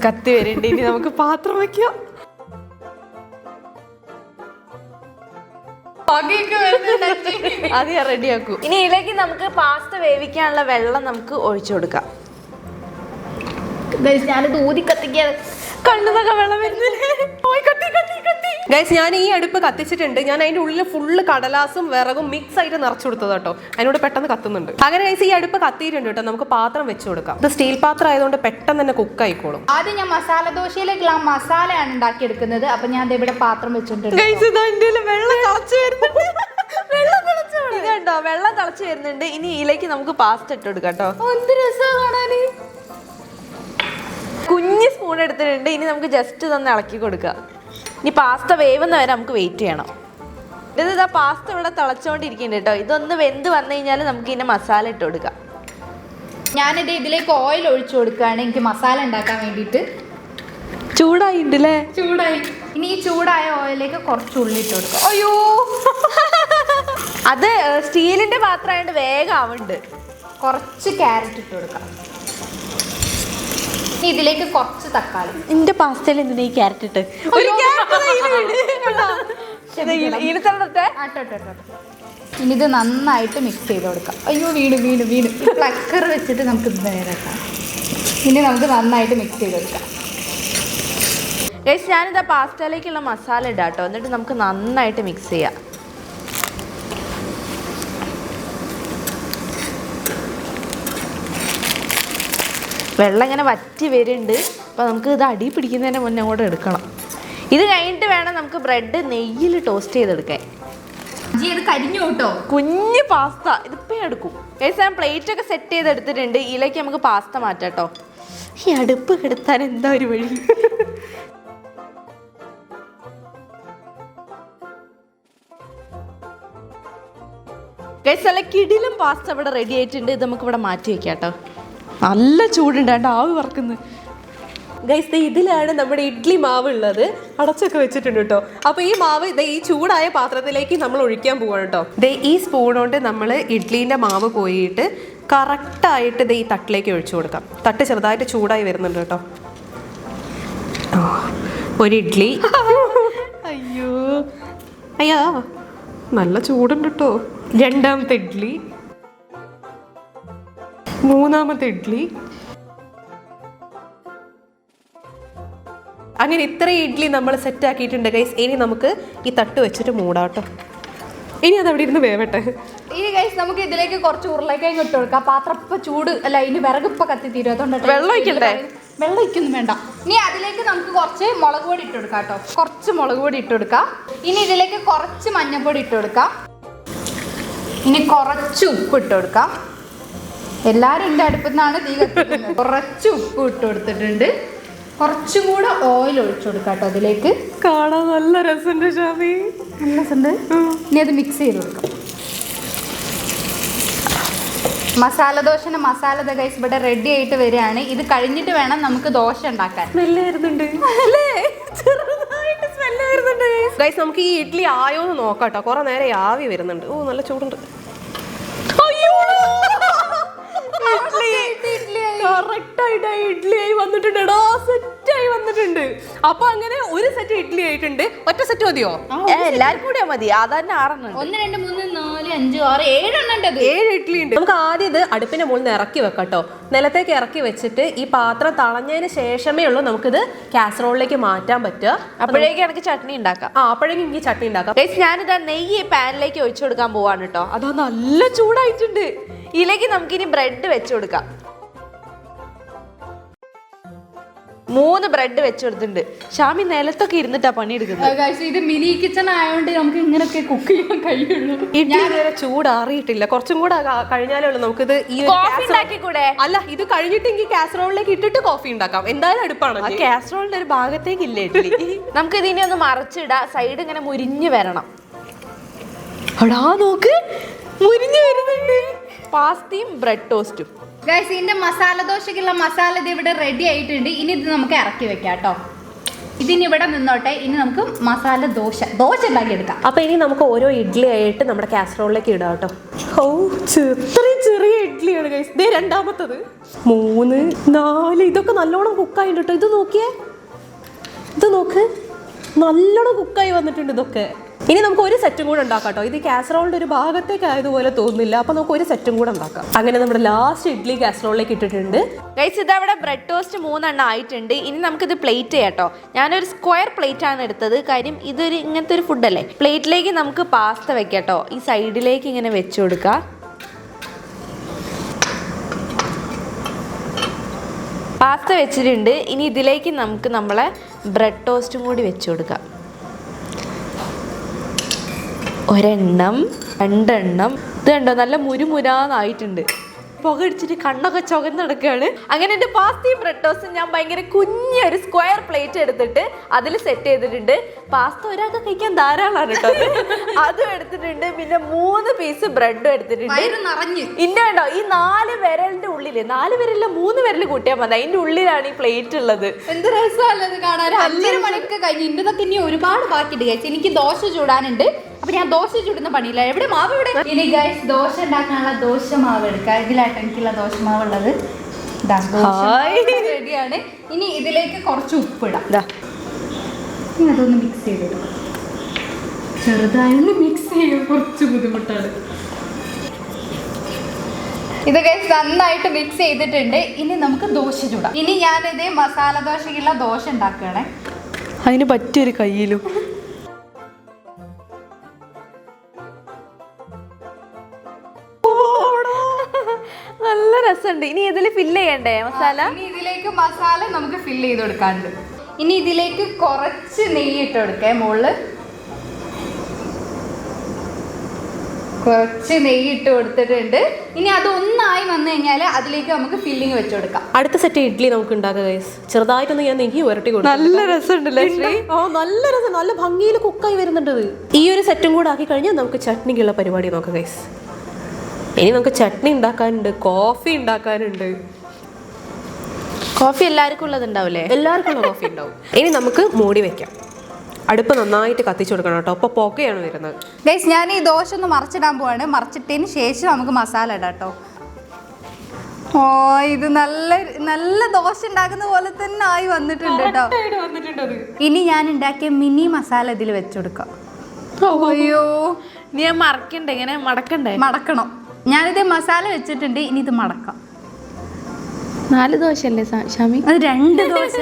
Speaker 1: കത്തി വരണ്ടേ, ഇനി നമുക്ക് പാത്രം വെക്കാം. അത് ഞാൻ റെഡിയാക്കൂ. ഇനി ഇതിലേക്ക് നമുക്ക് പാസ്ത വേവിക്കാനുള്ള വെള്ളം നമുക്ക് ഒഴിച്ചു കൊടുക്കാം.
Speaker 2: ഞാനിത് ഊതി കത്തിക്കാതെ
Speaker 1: കണ്ണുന്നൊക്കെ വെള്ളം വരുന്നില്ലേ.
Speaker 3: ഗൈസ് ഞാൻ ഈ അടുപ്പ് കത്തിച്ചിട്ടുണ്ട്. ഞാൻ അതിന്റെ ഉള്ളിൽ ഫുള്ള് കടലാസും വിറകും മിക്സ് ആയിട്ട് നിറച്ചു കൊടുത്തത് കേട്ടോ. അതിനോട് പെട്ടെന്ന് കത്തുന്നുണ്ട്. അങ്ങനെ ഗൈസ് ഈ അടുപ്പ് കത്തിയിട്ടുണ്ട് കേട്ടോ. നമുക്ക് പാത്രം വെച്ച് കൊടുക്കാം. ഇത് സ്റ്റീൽ പാത്രം ആയതുകൊണ്ട് പെട്ടെന്ന് തന്നെ കുക്ക് ആയിക്കോളും.
Speaker 2: ആദ്യം ഞാൻ മസാല ദോശയിലേക്കുള്ള മസാലയാണ് ഉണ്ടാക്കിയെടുക്കുന്നത്. അപ്പൊ ഞാൻ ഇവിടെ പാത്രം വെച്ചിട്ടുണ്ട്.
Speaker 1: ഇതുണ്ടോ വെള്ളം തിളച്ച് വരുന്നുണ്ട്. ഇനി ഇതിലേക്ക് നമുക്ക് പാസ്ത ഇട്ട് കൊടുക്കാം കേട്ടോ.
Speaker 2: എന്ത് രസമാണ് കാണാന്.
Speaker 1: കുഞ്ഞ് സ്പൂൺ എടുത്തിട്ടുണ്ട്. ഇനി നമുക്ക് ജസ്റ്റ് തന്നെ ഇളക്കി കൊടുക്കാം. ഇനി പാസ്ത വേവുന്ന വരെ നമുക്ക് വെയിറ്റ് ചെയ്യണം. ഇതാ പാസ്ത ഇവിടെ തിളച്ചോണ്ടിരിക്കുന്നുണ്ട് കേട്ടോ. ഇതൊന്ന് വെന്ത് വന്നു കഴിഞ്ഞാൽ നമുക്ക് ഇതിന്റെ മസാല ഇട്ട് കൊടുക്കാം.
Speaker 2: ഞാനിത് ഇതിലേക്ക് ഓയിൽ ഒഴിച്ചു കൊടുക്കുകയാണ് എനിക്ക് മസാല ഉണ്ടാക്കാൻ വേണ്ടിയിട്ട്.
Speaker 1: ചൂടായിണ്ടല്ലേ?
Speaker 2: ചൂടായി. ഇനി ഈ ചൂടായ ഓയിലേക്ക് കുറച്ച് ഉള്ളി ഇട്ട് കൊടുക്കാം.
Speaker 1: അയ്യോ അത് സ്റ്റീലിന്റെ പാത്രമായിട്ട് വേഗം ആവുന്നുണ്ട്.
Speaker 2: കുറച്ച് ക്യാരറ്റ് ഇട്ട് കൊടുക്കാം. ഇനി ഇതിലേക്ക് കുറച്ച് തക്കാളി.
Speaker 1: എന്റെ പാസ്തയിൽ എന്തിനാ ഈ ക്യാരറ്റ് ഇട്ട്?
Speaker 2: ഇനി ഇത് നന്നായിട്ട് മിക്സ് ചെയ്ത് കൊടുക്കാം. അയ്യോ വീണ് പ്ലക്കർ വെച്ചിട്ട് നമുക്ക് ഇത് നേരാക്കാം. ഇനി നമുക്ക് നന്നായിട്ട് മിക്സ് ചെയ്ത് കൊടുക്കാം.
Speaker 1: ഞാനിതാ പാസ്തയിലേക്കുള്ള മസാല ഇടാം കേട്ടോ. എന്നിട്ട് നമുക്ക് നന്നായിട്ട് മിക്സ് ചെയ്യാം. വെള്ളം ഇങ്ങനെ വറ്റി വരുന്നുണ്ട്. അപ്പോൾ നമുക്ക് ഇത് അടി പിടിക്കുന്നതിന് മുന്നേ അങ്ങോട്ട് എടുക്കണം. ഇത് കഴിഞ്ഞിട്ട് വേണം നമുക്ക് ബ്രെഡ് നെയ്യിൽ ടോസ്റ്റ് ചെയ്തെടുക്കാൻ.
Speaker 2: ഇത് കരിഞ്ഞു കേട്ടോ.
Speaker 1: കുഞ്ഞ് പാസ്ത ഇതിപ്പോൾ എടുക്കും. ഞാൻ പ്ലേറ്റ് ഒക്കെ സെറ്റ് ചെയ്തെടുത്തിട്ടുണ്ട്. ഇതിലേക്ക് നമുക്ക് പാസ്ത മാറ്റാം കേട്ടോ. ഈ അടുപ്പ് കെടുത്താൻ എന്താ ഒരു വഴി. നല്ല കിടിലും പാസ്ത ഇവിടെ റെഡി ആയിട്ടുണ്ട്. ഇത് നമുക്ക് ഇവിടെ മാറ്റി വെക്കാം കേട്ടോ. നല്ല ചൂടുണ്ട്. ആവി വറക്കുന്നു.
Speaker 3: ഗൈസ് ഇതിലാണ് നമ്മുടെ ഇഡ്ഡലി മാവ് ഉള്ളത്. അടച്ചൊക്കെ വെച്ചിട്ടുണ്ട് കേട്ടോ. അപ്പോൾ ഈ മാവ് ഈ ചൂടായ പാത്രത്തിലേക്ക് നമ്മൾ ഒഴിക്കാൻ പോവാണ് കേട്ടോ. ഈ സ്പൂൺ കൊണ്ട് നമ്മൾ ഇഡ്ഡലീൻ്റെ മാവ് പോയിട്ട് കറക്റ്റായിട്ട് ഈ തട്ടിലേക്ക് ഒഴിച്ചു കൊടുക്കാം. തട്ട് ചെറുതായിട്ട് ചൂടായി വരുന്നുണ്ട് കേട്ടോ. ഒരു ഇഡ്ഡലി. അയ്യോ അയ്യോ നല്ല ചൂടുണ്ട് കേട്ടോ. രണ്ടാമത്തെ ഇഡ്ഡലി, മൂന്നാമത്തെ ഇഡ്ഡലി. അങ്ങനെ ഇത്രയും ഇഡ്ഡലി നമ്മൾ സെറ്റ് ആക്കിയിട്ടുണ്ട് ഗൈസ്. ഇനി നമുക്ക് ഈ തട്ട് വെച്ചിട്ട് മൂടാട്ടോ. ഇനി അത് അവിടെ ഇരുന്ന് വേവട്ടെ.
Speaker 2: ഈ ഗൈസ് നമുക്ക് ഇതിലേക്ക് കുറച്ച് ഉരുളക്കിഴങ്ങ് ഇട്ട് കൊടുക്കാം. പാത്രം ഇപ്പൊ ചൂട് അല്ല, ഇതിന് വിറകിപ്പോ കത്തിത്തീരും. അതുകൊണ്ട്
Speaker 1: വെള്ളം ഒഴിക്കണ്ടേ?
Speaker 2: വെള്ളം ഒഴിക്കൊന്നും വേണ്ട. ഇനി അതിലേക്ക് നമുക്ക് കുറച്ച് മുളക് പൊടി ഇട്ട് കൊടുക്കാം കേട്ടോ. കുറച്ച് മുളക് പൊടി ഇട്ട് കൊടുക്കാം. ഇനി ഇതിലേക്ക് കുറച്ച് മഞ്ഞൾപ്പൊടി ഇട്ട് കൊടുക്കാം. ഇനി കുറച്ച് ഉപ്പ് ഇട്ട് കൊടുക്കാം. എല്ലാവരും എൻ്റെ അടുപ്പിൽ നിന്നാണ് തീ കത്തിക്കുന്നത്. കുറച്ച് ഉപ്പ് ഇട്ട് കൊടുത്തിട്ടുണ്ട്. കുറച്ചും കൂടെ ഓയിൽ ഒഴിച്ചു കൊടുക്കാം കേട്ടോ അതിലേക്ക്.
Speaker 3: കാണാൻ നല്ല രസമുണ്ട് ഷാമി.
Speaker 2: നല്ല രസമുണ്ട്. ഇനി അത് മിക്സ് ചെയ്ത് കൊടുക്കാം. മസാല ദോശൻ്റെ മസാല ഗൈസ് ഇവിടെ റെഡി ആയിട്ട് വരികയാണ്. ഇത് കഴിഞ്ഞിട്ട് വേണം നമുക്ക് ദോശ ഉണ്ടാക്കാൻ.
Speaker 3: സ്മെല്ല് വരുന്നുണ്ട്. ഗൈസ് നമുക്ക് ഈ ഇഡ്ഡലി ആയോ എന്ന് നോക്കാം കേട്ടോ. കുറെ നേരം ആവി വരുന്നുണ്ട്. ഓ നല്ല ചൂടുണ്ട്. ഇഡ്ഡലിയായി വന്നിട്ടുണ്ട്. സെറ്റായി വന്നിട്ടുണ്ട്. അപ്പൊ അങ്ങനെ ഒരു സെറ്റ് ഇഡ്ഡലി ആയിട്ടുണ്ട്. ഒറ്റ സെറ്റ് മതിയോ?
Speaker 1: എല്ലാവർക്കും കൂടെ മതി. അതന്നെ 6
Speaker 2: 1 2 3 4 5 6
Speaker 3: 7 ഇഡ്ഡലി ഉണ്ട്. നമുക്ക് ആദ്യം ഇത് അടുപ്പിന്റെ മുകളിൽ നിന്ന് ഇറക്കി വെക്കാം കേട്ടോ. നിലത്തേക്ക് ഇറക്കി വെച്ചിട്ട് ഈ പാത്രം തളഞ്ഞതിന് ശേഷമേ ഉള്ളൂ നമുക്കിത് കാസറോളിലേക്ക് മാറ്റാൻ പറ്റുക.
Speaker 1: അപ്പോഴേക്കും എനിക്ക് ചട്നി ഉണ്ടാക്കാം.
Speaker 3: അപ്പോഴേക്കും ഈ ചട്നി ഉണ്ടാക്കാം.
Speaker 1: ഞാനിതാ നെയ്യ് പാനിലേക്ക് ഒഴിച്ചു കൊടുക്കാൻ പോവാണ് കേട്ടോ. അതാ നല്ല ചൂടായിട്ടുണ്ട്. ഇതിലേക്ക് നമുക്കിനി ബ്രെഡ് വെച്ച് കൊടുക്കാം. 3 ബ്രെഡ് വെച്ച് കൊടുത്തിട്ടുണ്ട്. ഷാമി നിലത്തൊക്കെ ഇരുന്നിട്ടാ പണിയെടുക്കുന്നത്.
Speaker 2: ഇത് മിനി കിച്ചൺ ആയതുകൊണ്ട് നമുക്ക് ഇങ്ങനെയൊക്കെ കുക്ക് ചെയ്യാൻ കഴിയുള്ളൂ.
Speaker 3: ഇഡ്ഡലി ചൂടാറിയിട്ടില്ല. കുറച്ചും കൂടെ കഴിഞ്ഞാലേ ഉള്ളൂ നമുക്കിത് ഈ
Speaker 1: കൂടെ.
Speaker 3: അല്ല ഇത് കഴിഞ്ഞിട്ടെങ്കിൽ കാസറോളിലേക്ക് ഇട്ടിട്ട് കോഫി ഉണ്ടാക്കാം. എന്തായാലും അടുപ്പാണ്.
Speaker 1: കാസറോളിന്റെ ഒരു ഭാഗത്തേക്ക് ഇല്ല ഇഡ്ഡലി. നമുക്ക് ഇതിനെ ഒന്ന് മറച്ചിടാം. സൈഡ് ഇങ്ങനെ മുരിഞ്ഞു വരണം. അടാ നോക്ക്, മുരിഞ്ഞു വരുന്നുണ്ട്. പാസ്തയും ബ്രെഡ് ടോസ്റ്റും.
Speaker 2: ഗൈസ് ഇതിന്റെ മസാല ദോശക്കുള്ള മസാല ഇത് ഇവിടെ റെഡി ആയിട്ടുണ്ട്. ഇനി ഇത് നമുക്ക് ഇറക്കി വെക്കാം കേട്ടോ. ഇതിന് ഇവിടെ നിന്നോട്ടെ. ഇനി നമുക്ക് മസാല ദോശ ഉണ്ടാക്കി എടുക്കാം.
Speaker 3: അപ്പൊ ഇനി നമുക്ക് ഓരോ ഇഡ്ഡലി ആയിട്ട് നമ്മുടെ കാസറോളിലേക്ക് ഇടാം കേട്ടോ. ഓ ചെറിയ ഇഡ്ഡലിയാണ് ഗൈസ്. ദേ രണ്ടാമത്തത്, 3 4 ഇതൊക്കെ നല്ലോണം കുക്കായിട്ടുണ്ട് കേട്ടോ. ഇത് നോക്കിയേ, ഇത് നോക്ക്, നല്ലോണം കുക്കായി വന്നിട്ടുണ്ട് ഇതൊക്കെ. ഇനി നമുക്ക് ഒരു സെറ്റും കൂടെ ഉണ്ടാക്കാം കേട്ടോ. ഇത് കാസറോളിന്റെ ഒരു ഭാഗത്തേക്ക് ആയതുപോലെ തോന്നുന്നില്ല. അപ്പൊ നമുക്ക് ഒരു സെറ്റും കൂടെ ഉണ്ടാക്കാം. അങ്ങനെ നമ്മുടെ ലാസ്റ്റ് ഇഡ്ഡലി കാസറോളിലേക്ക് ഇട്ടിട്ടുണ്ട്.
Speaker 1: ഗൈസ് ഇതവിടെ ബ്രെഡ് ടോസ്റ്റ് 3 എണ്ണം ആയിട്ടുണ്ട്. ഇനി നമുക്കിത് പ്ലേറ്റ് ചെയ്യാം കേട്ടോ. ഞാനൊരു സ്ക്വയർ പ്ലേറ്റ് ആണ് എടുത്തത്. കാര്യം ഇതൊരു ഇങ്ങനത്തെ ഒരു ഫുഡല്ലേ. പ്ലേറ്റിലേക്ക് നമുക്ക് പാസ്ത വെക്കാം കേട്ടോ. ഈ സൈഡിലേക്ക് ഇങ്ങനെ വെച്ചു കൊടുക്കുക. പാസ്ത വെച്ചിട്ടുണ്ട്. ഇനി ഇതിലേക്ക് നമുക്ക് നമ്മളെ ബ്രെഡ് ടോസ്റ്റും കൂടി വെച്ചു കൊടുക്കാം. ഒരെണ്ണം, 2 എണ്ണം. ഇത് കണ്ടോ നല്ല മുരുമുരാന്നായിട്ടുണ്ട്. പുക അടിച്ചിട്ട് കണ്ണൊക്കെ ചുവന്നടക്കുകയാണ്. അങ്ങനെ എൻ്റെ പാസ്തയും ബ്രെഡ് ടോസ്റ്റും ഞാൻ ഭയങ്കര കുഞ്ഞൊരു സ്ക്വയർ പ്ലേറ്റ് എടുത്തിട്ട് അതിൽ സെറ്റ് ചെയ്തിട്ടുണ്ട്. പാസ്ത ഒരാൾക്ക് കഴിക്കാൻ ധാരാളമാണ് കേട്ടോ. അതും എടുത്തിട്ടുണ്ട്. പിന്നെ 3 പീസ് ബ്രെഡും എടുത്തിട്ടുണ്ട്. ഇന്ന കണ്ടോ ഈ 4 വിരലിന്റെ ഉള്ളില് 4 വിരലില്ല 3 വിരൽ കൂട്ടിയാൽ മതി. അതിന്റെ ഉള്ളിലാണ് ഈ പ്ലേറ്റ് ഉള്ളത്.
Speaker 2: എന്ത് രസമല്ലത് കാണാൻ. 5 മണിക്ക് കഴിഞ്ഞ് ഇന്നത്തെ ഇനി ഒരുപാട് ബാക്കിയിട്ട് കഴിച്ചു. എനിക്ക് ദോശ ചൂടാനുണ്ട്. അപ്പൊ ഞാൻ ദോശ ചുടുന്ന പണിയില്ല. എവിടെ മാവ് ഇവിടെ. ഇനി ഗൈസ് ദോശ ഉണ്ടാക്കാനുള്ള ദോശ മാവ് എടുക്കുക. ഇതിലായിട്ട് എനിക്കുള്ള ദോശ മാവ് ഉള്ളത് റെഡിയാണ്. ഇനി ഇതിലേക്ക് കുറച്ച് ഉപ്പിടാം. ഇനി അതൊന്ന് മിക്സ് ചെയ്തിടും. ചെറുതായൊന്ന് മിക്സ് ചെയ്യാൻ കുറച്ച് ബുദ്ധിമുട്ടാണ്. ഇത് ഗൈസ് നന്നായിട്ട് മിക്സ് ചെയ്തിട്ടുണ്ട്. ഇനി നമുക്ക് ദോശ ചൂടാം. ഇനി ഞാനിത് മസാല ദോശക്കുള്ള ദോശ ഉണ്ടാക്കുകയാണേ.
Speaker 3: അതിന് പറ്റിയൊരു കയ്യിലും
Speaker 1: നല്ല രസമുണ്ട്. ഇനി ഇതിൽ ഫില്ല് ചെയ്യണ്ടേ മസാല?
Speaker 2: ഇനി ഇതിലേക്ക് മസാല നമുക്ക് ഫില്ല് ചെയ്ത് കൊടുക്കാനുണ്ട്. ഇനി ഇതിലേക്ക് കുറച്ച് നെയ്യ് ഇട്ട് കൊടുക്കേ. മുകളില് കുറച്ച് നെയ്യ് ഇട്ട് കൊടുത്തിട്ടുണ്ട്. ഇനി അതൊന്നായി വന്നു കഴിഞ്ഞാൽ അതിലേക്ക് നമുക്ക് ഫില്ലിങ് വെച്ച് കൊടുക്കാം.
Speaker 3: അടുത്ത സെറ്റ് ഇഡ്ഡലി നമുക്ക് ഉണ്ടാക്കുക ഗൈസ്. ചെറുതായിട്ടൊന്ന് ഞാൻ നെയ്യ് ഉരട്ടി കൊടുക്കും.
Speaker 1: നല്ല രസമുണ്ടല്ലേ?
Speaker 3: നല്ല രസം, നല്ല ഭംഗിയിൽ കുക്കായി വരുന്നുണ്ട്. ഈ ഒരു സെറ്റും കൂടെ ആക്കി കഴിഞ്ഞാൽ നമുക്ക് ചട്നിക്കുള്ള പരിപാടി നോക്കാം ഗൈസ്. ഇനി നമുക്ക് ചട്നി ഉണ്ടാക്കാനുണ്ട്, കോഫി ഉണ്ടാക്കാനുണ്ട്.
Speaker 1: കോഫി എല്ലാവർക്കും ഉള്ളത് ഉണ്ടാവില്ലേ?
Speaker 3: എല്ലാവർക്കും ഉള്ള കോഫി ഉണ്ടാവും. ഇനി നമുക്ക് മൂടി വെക്കാം. അടുപ്പ് നന്നായിട്ട് കത്തിച്ചു കൊടുക്കണം കേട്ടോ. അപ്പോൾ പുകയാണ് വരുന്നത്.
Speaker 2: ഗൈസ് ഞാൻ ഈ ദോശ ഒന്ന് മറിച്ചിടാൻ പോവാണ്. മറിച്ചിട്ടതിന് ശേഷം നമുക്ക് മസാല ഇടാം കേട്ടോ. ഓ ഇത് നല്ല നല്ല ദോശ ഉണ്ടാക്കുന്ന പോലെ തന്നെ ആയി വന്നിട്ടുണ്ട് കേട്ടോ. ഇനി ഞാൻ ഉണ്ടാക്കിയ മിനി മസാല ഇതിൽ വെച്ചുകൊടുക്കാം. അയ്യോ
Speaker 1: നീ മറക്കണ്ടേ? ഇങ്ങനെ മടക്കണ്ടേ?
Speaker 2: മടക്കണം. ഞാനിത് മസാല വെച്ചിട്ടുണ്ട്. ഇനി ഇത് മടക്കാം.
Speaker 1: 4 ദോശ അല്ലേ ഷാമി?
Speaker 2: അത് 2 ദോശ.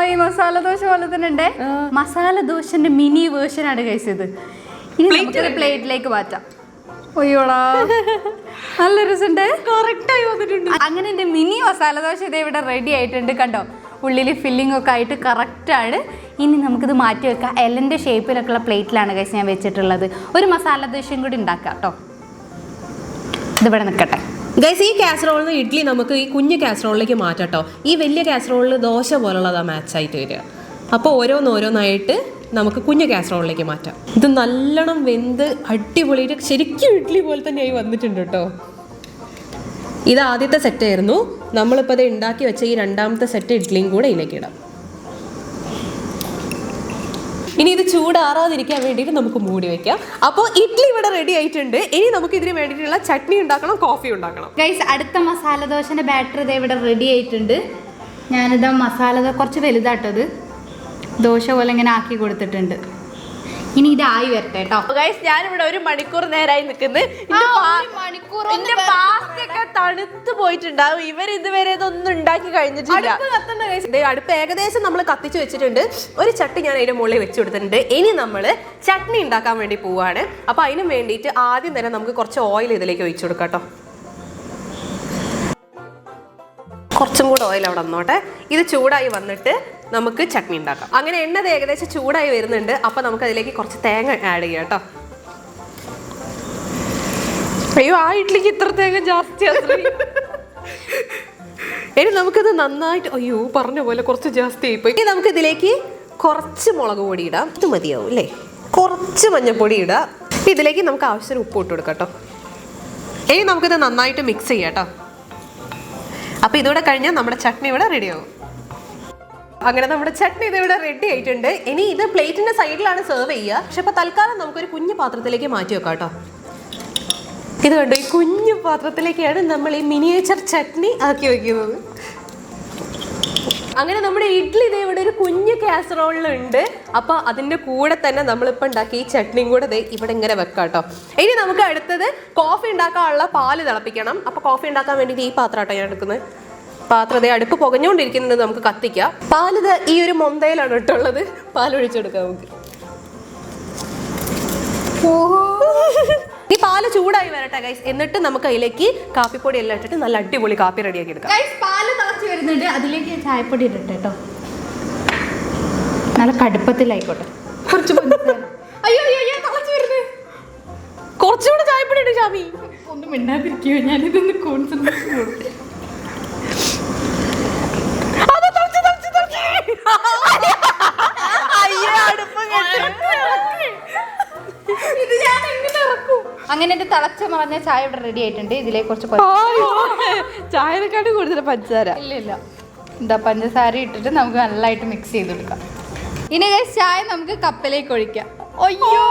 Speaker 2: ഈ മസാല ദോശ പോലെ തന്നെ ഉണ്ട്. മസാല ദോശന്റെ മിനി വേർഷൻ ആണ് ഗൈസ് ഇത്. ഇനി നമുക്ക് പ്ലേറ്റിലേക്ക് മാറ്റാം. അയ്യോടാ നല്ല രസമുണ്ട്.
Speaker 3: കറക്റ്റായി വന്നിട്ടുണ്ട്.
Speaker 2: അങ്ങനെ എൻ്റെ മിനി മസാല ദോശ ഇത് ഇവിടെ റെഡി ആയിട്ടുണ്ട്. കണ്ടോ ഉള്ളിൽ ഫില്ലിംഗ് ഒക്കെ ആയിട്ട് കറക്റ്റാണ്. ഇനി നമുക്കിത് മാറ്റി വെക്കാം. എല്ലിൻ്റെ ഷേപ്പിലൊക്കെയുള്ള പ്ലേറ്റിലാണ് ഗൈസ് ഞാൻ വെച്ചിട്ടുള്ളത്. ഒരു മസാല ദോശയും കൂടി ഉണ്ടാക്കാം കേട്ടോ. ഇതിവിടെ നിൽക്കട്ടെ
Speaker 3: ഗൈസ്. ഈ കാസറോളിൽ നിന്ന് ഇഡ്ഡലി നമുക്ക് ഈ കുഞ്ഞു കാസറോളിലേക്ക് മാറ്റാം കേട്ടോ. ഈ വലിയ കാസറോളിൽ ദോശ പോലുള്ളതാണ് മാച്ചായിട്ട് വരിക. അപ്പോൾ ഓരോന്നായിട്ട് നമുക്ക് കുഞ്ഞു കാസറോളിലേക്ക് മാറ്റാം. ഇത് നല്ലോണം വെന്ത് അടിപൊളിയിട്ട് ശരിക്കും ഇഡ്ഡലി പോലെ തന്നെയായി വന്നിട്ടുണ്ട് കേട്ടോ. ഇത് ആദ്യത്തെ സെറ്റ് ആയിരുന്നു. നമ്മളിപ്പോൾ അത് ഉണ്ടാക്കി വെച്ച ഈ 2ാമത്തെ സെറ്റ് ഇഡ്ഡലിയും കൂടെ ഇതിലേക്ക് ഇടാം. ഇനി ഇത് ചൂടാറാതിരിക്കാൻ വേണ്ടിയിട്ട് നമുക്ക് മൂടി വെക്കാം. അപ്പോൾ ഇഡ്ഡലി ഇവിടെ റെഡി ആയിട്ടുണ്ട്. ഇനി നമുക്ക് ഇതിന് വേണ്ടിയിട്ടുള്ള ചട്നി ഉണ്ടാക്കണം, കോഫി ഉണ്ടാക്കണം.
Speaker 2: ഗൈസ് അടുത്ത മസാല ദോശൻ്റെ ബാറ്റർ ഇത് ഇവിടെ റെഡി ആയിട്ടുണ്ട്. ഞാനിതാ മസാല കുറച്ച് വലുതാട്ടത് ദോശ പോലെ ഇങ്ങനെ ആക്കി കൊടുത്തിട്ടുണ്ട്. ഇനി ഇതായി വരട്ടെ കേട്ടോ.
Speaker 1: ഗൈസ് ഞാനിവിടെ 1 മണിക്കൂർ നേരമായി നിൽക്കുന്നത്. എന്റെ പാസ്തയൊക്കെ തണുത്ത് പോയിട്ടുണ്ടാവും. ഇവർ ഇതുവരെ ഇതൊന്നും ഉണ്ടാക്കി കഴിഞ്ഞിട്ടില്ല.
Speaker 3: അടുപ്പ് ഏകദേശം നമ്മൾ കത്തിച്ച് വെച്ചിട്ടുണ്ട്. ഒരു ചട്ടി ഞാൻ അതിന്റെ മുകളിൽ വെച്ച് കൊടുത്തിട്ടുണ്ട്. ഇനി നമ്മൾ ചട്നി ഉണ്ടാക്കാൻ വേണ്ടി പോവാണ്. അപ്പൊ അതിന് വേണ്ടിയിട്ട് ആദ്യം തന്നെ നമുക്ക് കുറച്ച് ഓയിൽ ഇതിലേക്ക് ഒഴിച്ചു കൊടുക്കാം കേട്ടോ. കുറച്ചും കൂടെ ഓയിൽ അവിടെ വന്നോട്ടെ. ഇത് ചൂടായി വന്നിട്ട് നമുക്ക് ചട്നി ഉണ്ടാക്കാം. അങ്ങനെ എണ്ണ ഏകദേശം ചൂടായി വരുന്നുണ്ട്. അപ്പൊ നമുക്ക് അതിലേക്ക് കുറച്ച് തേങ്ങ ആഡ് ചെയ്യാം കേട്ടോ.
Speaker 1: അയ്യോ ആ ഇഡ്ഡലിക്ക് ഇത്ര തേങ്ങ ജാസ്തി.
Speaker 3: ഇനി നമുക്കിത് നന്നായിട്ട് അയ്യോ പറഞ്ഞ പോലെ കുറച്ച് ജാസ്തി ആയിപ്പോയി. ഇനി നമുക്ക് ഇതിലേക്ക് കുറച്ച് മുളക് പൊടി ഇടാം. ഇത് മതിയാവും അല്ലേ? കുറച്ച് മഞ്ഞൾപ്പൊടി ഇടാം. ഇതിലേക്ക് നമുക്ക് ആവശ്യത്തിന് ഉപ്പ് ഇട്ട് കൊടുക്കാം കേട്ടോ. ഇനി നമുക്കിത് നന്നായിട്ട് മിക്സ് ചെയ്യാം കേട്ടോ. അപ്പോൾ ഇതോടെ കഴിഞ്ഞാൽ നമ്മുടെ ചട്നി ഇവിടെ റെഡിയാവും. അങ്ങനെ നമ്മുടെ ചട്നി ഇത് ഇവിടെ റെഡി ആയിട്ടുണ്ട്. ഇനി ഇത് പ്ലേറ്റിന്റെ സൈഡിലാണ് സെർവ് ചെയ്യുക. പക്ഷെ ഇപ്പോൾ തൽക്കാലം നമുക്കൊരു കുഞ്ഞു പാത്രത്തിലേക്ക് മാറ്റി വെക്കാം കേട്ടോ. ഇത് കണ്ടോ, ഈ കുഞ്ഞു പാത്രത്തിലേക്കാണ് നമ്മൾ ഈ മിനിയേച്ചർ ചട്നി ആക്കി വെക്കുന്നത്. അങ്ങനെ നമ്മുടെ ഇഡ്ഡലി ഇതേ ഇവിടെ ഒരു കുഞ്ഞു കാസറോളിലുണ്ട്. അപ്പൊ അതിന്റെ കൂടെ തന്നെ നമ്മളിപ്പോ ഉണ്ടാക്കി ഈ ചട്നിയും കൂടെ ദേ ഇവിടെ ഇങ്ങനെ വെക്കാം കേട്ടോ. ഇനി നമുക്ക് അടുത്തത് കോഫി ഉണ്ടാക്കാനുള്ള പാല് തിളപ്പിക്കണം. അപ്പൊ കോഫി ഉണ്ടാക്കാൻ വേണ്ടിയിട്ട് ഈ പാത്രം കേട്ടോ ഞാൻ എടുക്കുന്നത്. പാത്രത്തെ അടുപ്പ് പുകഞ്ഞുകൊണ്ടിരിക്കുന്നത് നമുക്ക് കത്തിക്കാം. പാലിത് ഈ ഒരു മൊന്തയിലാണ് ഇട്ടുള്ളത്. പാൽ ഒഴിച്ചെടുക്കാം നമുക്ക്. ഈ പാല് ചൂടായി വരട്ടെ ഗൈസ്. എന്നിട്ട് നമുക്ക് അതിലേക്ക് കാപ്പിപ്പൊടി എല്ലാം ഇട്ടിട്ട് നല്ല അടിപൊളി കാപ്പി റെഡിയാക്കി എടുക്കാം.
Speaker 2: പാല് തിളച്ച് വരുന്നുണ്ട്, അതിലേക്ക് ചായപ്പൊടി ഇടട്ടെ കേട്ടോ. നല്ല കടുപ്പത്തിലായിക്കോട്ടെ. കുറച്ച് അയ്യോ അയ്യോ തിളച്ച് വരുന്നത്.
Speaker 3: കുറച്ചുകൂടെ ചായപ്പൊടി ഇട്ട് ഷാമി.
Speaker 2: ഒന്നും മിണ്ടാതിരിക്കുവോ, ഞാനിതൊന്ന് കോൺസെൻട്രേറ്റ് കൊടുത്തു. അങ്ങനെ എന്റെ തിളച്ച മറഞ്ഞ ചായ ഇവിടെ റെഡി ആയിട്ടുണ്ട്. ഇതിലേക്ക് കുറച്ച്
Speaker 1: ചായനെക്കാട്ടി കൂടുതൽ പഞ്ചസാര.
Speaker 2: ഇല്ല എന്താ പഞ്ചസാര ഇട്ടിട്ട് നമുക്ക് നല്ലതായിട്ട് മിക്സ് ചെയ്തെടുക്കാം. ഇനി ഗൈസ് ചായ നമുക്ക് കപ്പിലേക്ക് ഒഴിക്കാം. അയ്യോ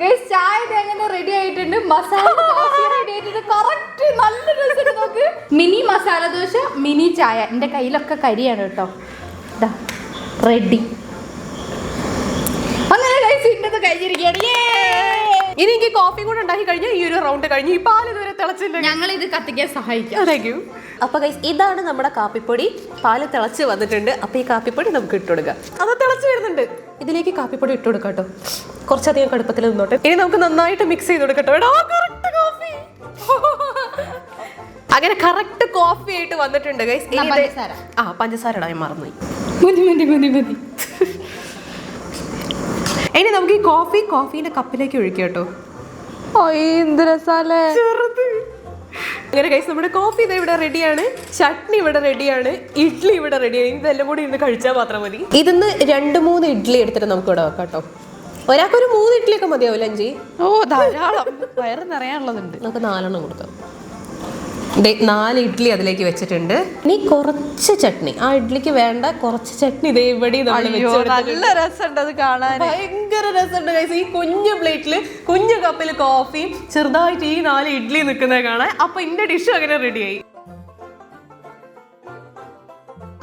Speaker 2: ഗൈസ് ചായ എങ്ങനെ റെഡി ആയിട്ടുണ്ട്. മസാല ദോശ റെഡി ആയിട്ടുണ്ട്. കറക്റ്റ് നല്ല രസമുണ്ട്. നോക്ക്, മിനി മസാല ദോശ, മിനി ചായ. എൻ്റെ കയ്യിലൊക്കെ കരിയാണ് കേട്ടോ. റെഡി. അങ്ങനെ ഗൈസ് ഇന്നത് കഴിഞ്ഞിരിക്കുകയാണ്.
Speaker 3: ഇനി എനിക്ക് കോഫി കൂടെ ഉണ്ടാക്കി കഴിഞ്ഞാൽ ഈ ഒരു റൗണ്ട് കഴിഞ്ഞ് ഈ പാൽ ഇതുവരെ തിളച്ചില്ല.
Speaker 2: ഞങ്ങൾ ഇത് കത്തിക്കാൻ സഹായിക്കാം.
Speaker 3: അപ്പൊ ഗൈസ് ഇതാണ് നമ്മുടെ കാപ്പിപ്പൊടി. പാല് തിളച്ച് വന്നിട്ടുണ്ട്. അപ്പൊ ഈ കാപ്പിപ്പൊടി നമുക്ക് ഇട്ട് കൊടുക്കാം. അത് തിളച്ച് വരുന്നുണ്ട്. ഇതിലേക്ക് കാപ്പിപ്പൊടി ഇട്ട് കൊടുക്കാം കേട്ടോ. കുറച്ചധികം കടുപ്പത്തിൽ നിന്നോട്ടെ. ഇനി നമുക്ക് നന്നായിട്ട് മിക്സ് ചെയ്ത് കൊടുക്കട്ടോ. അങ്ങനെ കറക്റ്റ് കോഫി ആയിട്ട് വന്നിട്ടുണ്ട് ഗൈസ്. പഞ്ചസാര ഇടാൻ മറന്നുപോയി. ഇനി നമുക്ക് ഈ കോഫീന്റെ കപ്പിലേക്ക് ഒഴിക്കാം കേട്ടോ. അങ്ങനെ ഗൈസ് നമ്മുടെ കോഫി ഇത് ഇവിടെ റെഡിയാണ്. ചട്നി ഇവിടെ റെഡിയാണ്. ഇഡ്ഡലി ഇവിടെ റെഡിയാണ്. ഇതെല്ലാം കൂടി ഇന്ന് കഴിച്ചാൽ മാത്രം മതി. ഇതിന്ന് 2-3 ഇഡ്ഡലി എടുത്തിട്ട് നമുക്ക് ഇവിടെ വെക്കാം കേട്ടോ. ഒരാൾക്കൊരു 3 ഇഡ്ഡലിയൊക്കെ മതിയാവില്ല അഞ്ചി?
Speaker 1: ധാരാളം. വയറ് നിറയാനുള്ളതുണ്ട്.
Speaker 3: നമുക്ക് 4 കൊടുക്കാം. 4 ഇഡ്ഡലി അതിലേക്ക് വെച്ചിട്ടുണ്ട്. ഇനി കുറച്ച് ചട്നി. ആ ഇഡ്ഡലിക്ക് വേണ്ട കുറച്ച് ചട്നി ഇതേ ഇവിടെ
Speaker 1: നല്ല രസമുണ്ട് അത് കാണാൻ.
Speaker 3: ഭയങ്കര രസമുണ്ട് ഗൈസ്. ഈ കുഞ്ഞു പ്ലേറ്റില് കുഞ്ഞു കപ്പിൽ കോഫിയും ചെറുതായിട്ട് ഈ 4 ഇഡ്ഡലി നിൽക്കുന്നത് കാണാൻ. അപ്പൊ എന്റെ ഡിഷ് അങ്ങനെ റെഡിയായി.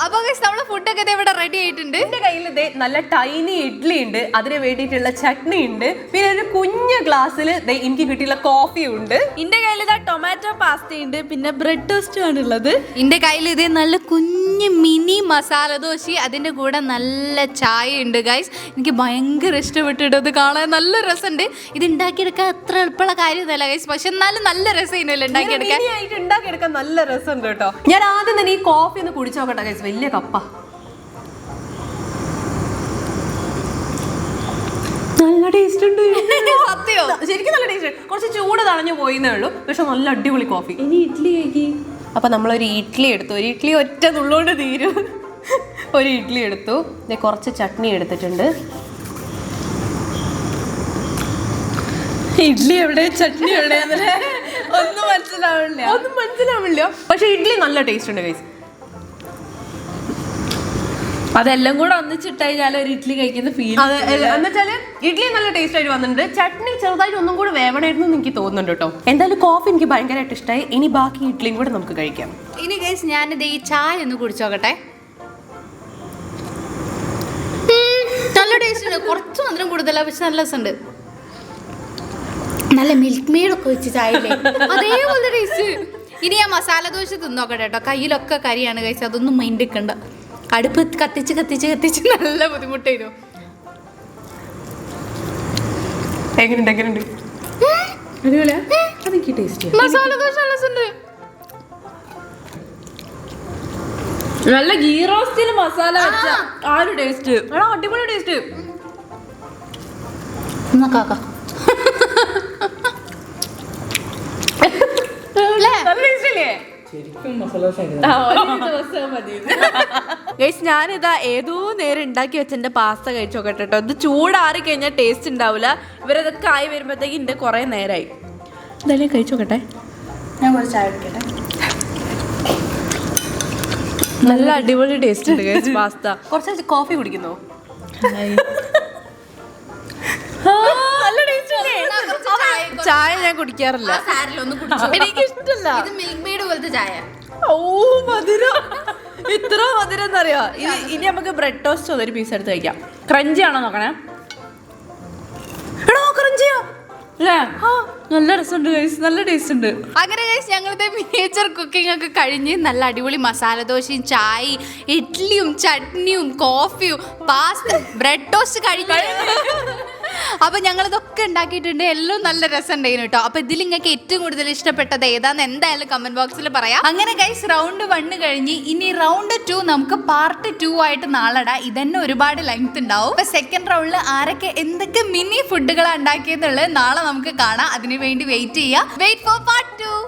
Speaker 2: അപ്പൊ നമ്മളെ ഫുഡൊക്കെ ഇവിടെ റെഡി ആയിട്ടുണ്ട്.
Speaker 3: എന്റെ കയ്യിൽ ഇതേ നല്ല ടൈനി ഇഡ്ഡലി ഉണ്ട്. അതിന് വേണ്ടിയിട്ടുള്ള ചട്നി ഉണ്ട്. പിന്നെ ഒരു കുഞ്ഞു ഗ്ലാസ്സിൽ എനിക്ക് കിട്ടിയുള്ള കോഫി ഉണ്ട്.
Speaker 1: എന്റെ കയ്യിൽ ഇതാ ടൊമാറ്റോ പാസ്ത ഉണ്ട്. പിന്നെ ബ്രെഡ് ടോസ്റ്റും ആണ് ഉള്ളത്.
Speaker 2: എന്റെ കയ്യിൽ ഇതേ നല്ല കുഞ്ഞു മിനി മസാല ദോശ, അതിന്റെ കൂടെ നല്ല ചായ ഉണ്ട് ഗൈസ്. എനിക്ക് ഭയങ്കര ഇഷ്ടപ്പെട്ടിട്ട് അത് കാണാൻ നല്ല രസമുണ്ട്. ഇത് ഉണ്ടാക്കിയെടുക്കാൻ അത്ര എളുപ്പമുള്ള കാര്യമൊന്നുമല്ല ഗൈസ്. പക്ഷെ എന്നാലും നല്ല രസമായില്ല
Speaker 3: ഉണ്ടാക്കിയെടുക്കാൻ. നല്ല രസമുണ്ട് കേട്ടോ. ഞാൻ ആദ്യം തന്നെ ഈ കോഫി ഒന്ന് കുടിച്ചു നോക്കട്ടെ ഗൈസ്. വലിയ കപ്പ. നല്ല ടേസ്റ്റ് ഉണ്ട്. സത്യോ ശരിക്കും നല്ല ടേസ്റ്റ്. കുറച്ച് ചൂട് തടഞ്ഞു പോയിന്നേ ഉള്ളൂ. പക്ഷെ നല്ല അടിപൊളി കോഫി.
Speaker 1: ഇനി ഇഡ്ഡലി കഴിക്കി.
Speaker 3: അപ്പൊ നമ്മളൊരു ഇഡ്ഡലി എടുത്തു. ഒരു ഇഡ്ഡലി ഒറ്റ നുള്ളോണ്ട് തീരും. ഒരു ഇഡ്ഡലി എടുത്തു. കുറച്ച് ചട്നി എടുത്തിട്ടുണ്ട്.
Speaker 1: ഇഡ്ഡലി എവിടെ ചട്നി എവിടെ ഒന്നും മനസ്സിലാവില്ല.
Speaker 3: പക്ഷെ ഇഡ്ഡലി നല്ല ടേസ്റ്റ് ഉണ്ട് ഗൈസ്.
Speaker 1: അതെല്ലാം കൂടെ ഒന്നിച്ചിട്ട് കഴിഞ്ഞാൽ ഒരു ഇഡ്ഡലി കഴിക്കുന്ന ഫീൽ.
Speaker 3: എന്നുവെച്ചാല് ഇഡ്ഡലി നല്ല ടേസ്റ്റ് ആയിട്ട് വന്നിട്ടുണ്ട്. ചട്നി ചെറുതായിട്ട് ഒന്നും കൂടെ വേവണമായിരുന്നു എന്ന് എനിക്ക് തോന്നുന്നുണ്ട് കേട്ടോ. എന്തായാലും കോഫി എനിക്ക് ഭയങ്കരമായിട്ട് ഇഷ്ടമായി. ഇനി ബാക്കി ഇഡ്ഡലിയും കൂടെ നമുക്ക് കഴിക്കാം.
Speaker 2: ഇനി ഗൈസ് ഞാനിത് ഈ ചായ ഒന്ന് കുടിച്ചോക്കട്ടെ. നല്ല ടേസ്റ്റ് ഉണ്ട്. കുറച്ച് മധുരം കൂടുതലാണ്, പക്ഷെ നല്ല രസമുണ്ട്. നല്ല മിൽക്ക് മെയ്ഡൊക്കെ വെച്ച് ചായയില്ലേ അതേപോലത്തെ ടേസ്റ്റ്. ഇനി ഞാൻ മസാല ദോശ തിന്നോക്കട്ടെ കേട്ടോ. കയ്യിലൊക്കെ കരിയാണ് കഴിച്ചത്. അതൊന്നും മൈൻഡ് വെക്കണ്ട. അടുപ്പ് കത്തിച്ച് നല്ല ബുദ്ധിമുട്ടായിരുന്നു.
Speaker 3: എങ്ങനെയുണ്ട്?
Speaker 1: അടിപൊളിയാ. അതെനിക്ക് ടേസ്റ്റ്.
Speaker 2: മസാല ദോശ നല്ല രസമുണ്ട്.
Speaker 1: നല്ല ഗീ റോസ്റ്റിൽ മസാല വെച്ച ആ ഒരു ടേസ്റ്റ്.
Speaker 3: അടിപൊളി ടേസ്റ്റ്.
Speaker 1: ഞാനിതാ ഏതോ നേരം ഉണ്ടാക്കി വെച്ച എന്റെ പാസ്ത കഴിച്ചോക്കട്ടെ കേട്ടോ. ഇത് ചൂടാറി കഴിഞ്ഞാൽ ടേസ്റ്റ് ഉണ്ടാവില്ല. ഇവരതൊക്കെ ആയി വരുമ്പോഴത്തേക്ക് എന്റെ കുറെ നേരമായി. എന്തായാലും കഴിച്ചോക്കട്ടെ.
Speaker 2: ഞാൻ കുറച്ച് ചായ എടുക്കട്ടെ.
Speaker 1: നല്ല അടിപൊളി ടേസ്റ്റ് ഉണ്ട് പാസ്ത.
Speaker 3: കുറച്ച് കോഫി കുടിക്കുന്നോ?
Speaker 1: ചായ ഞാൻ കുടിക്കാറില്ല.
Speaker 2: എനിക്ക് ഇഷ്ടമല്ല. ഇത് മിൽക്ക് മെയ്ഡ് പോലത്തെ ചായ.
Speaker 1: ഓ മധുരം. ഇത്ര മധുരം എന്നറിയോ? ഇനി നമുക്ക് ബ്രെഡ് ടോസ്റ്റ് ഒരു പീസ് എടുത്ത് കഴിക്കാം. ക്രഞ്ചി ആണോ നോക്കണേ? ക്രഞ്ചിയോ? നല്ല രസമുണ്ട് ഗൈസ്, നല്ല ടേസ്റ്റ് ഉണ്ട്.
Speaker 2: അങ്ങനെ ഗൈസ് ഞങ്ങളുടെ മിനിയേച്ചർ കുക്കിംഗ് ഒക്കെ കഴിഞ്ഞ് നല്ല അടിപൊളി മസാല ദോശയും ചായയും ഇഡ്ഡലിയും ചട്നിയും കോഫിയും പാസ്ത ബ്രെഡ് ടോസ്റ്റ് കഴിഞ്ഞു. അപ്പൊ ഞങ്ങൾ ഇതൊക്കെ ഉണ്ടാക്കിയിട്ടുണ്ട്. എല്ലാം നല്ല രസം ഉണ്ടായിരുന്നു കേട്ടോ. അപ്പൊ ഇതിൽ നിങ്ങൾക്ക് ഏറ്റവും കൂടുതൽ ഇഷ്ടപ്പെട്ടത് ഏതാന്ന് എന്തായാലും കമന്റ് ബോക്സിൽ പറയാം. അങ്ങനെ ഗൈസ് റൗണ്ട് 1 കഴിഞ്ഞ് ഇനി റൗണ്ട് 2 നമുക്ക് പാർട്ട് 2 ആയിട്ട് നാളെ ഇടാം. ഇതന്നെ ഒരുപാട് ലെങ്ത് ഉണ്ടാവും. അപ്പൊ സെക്കൻഡ് റൗണ്ടിൽ ആരൊക്കെ എന്തൊക്കെ മിനി ഫുഡുകളാണ് ഉണ്ടാക്കിയെന്നുള്ളത് നാളെ നമുക്ക് കാണാം. അതിനു വേണ്ടി വെയിറ്റ് ചെയ്യാം. Wait for part 2.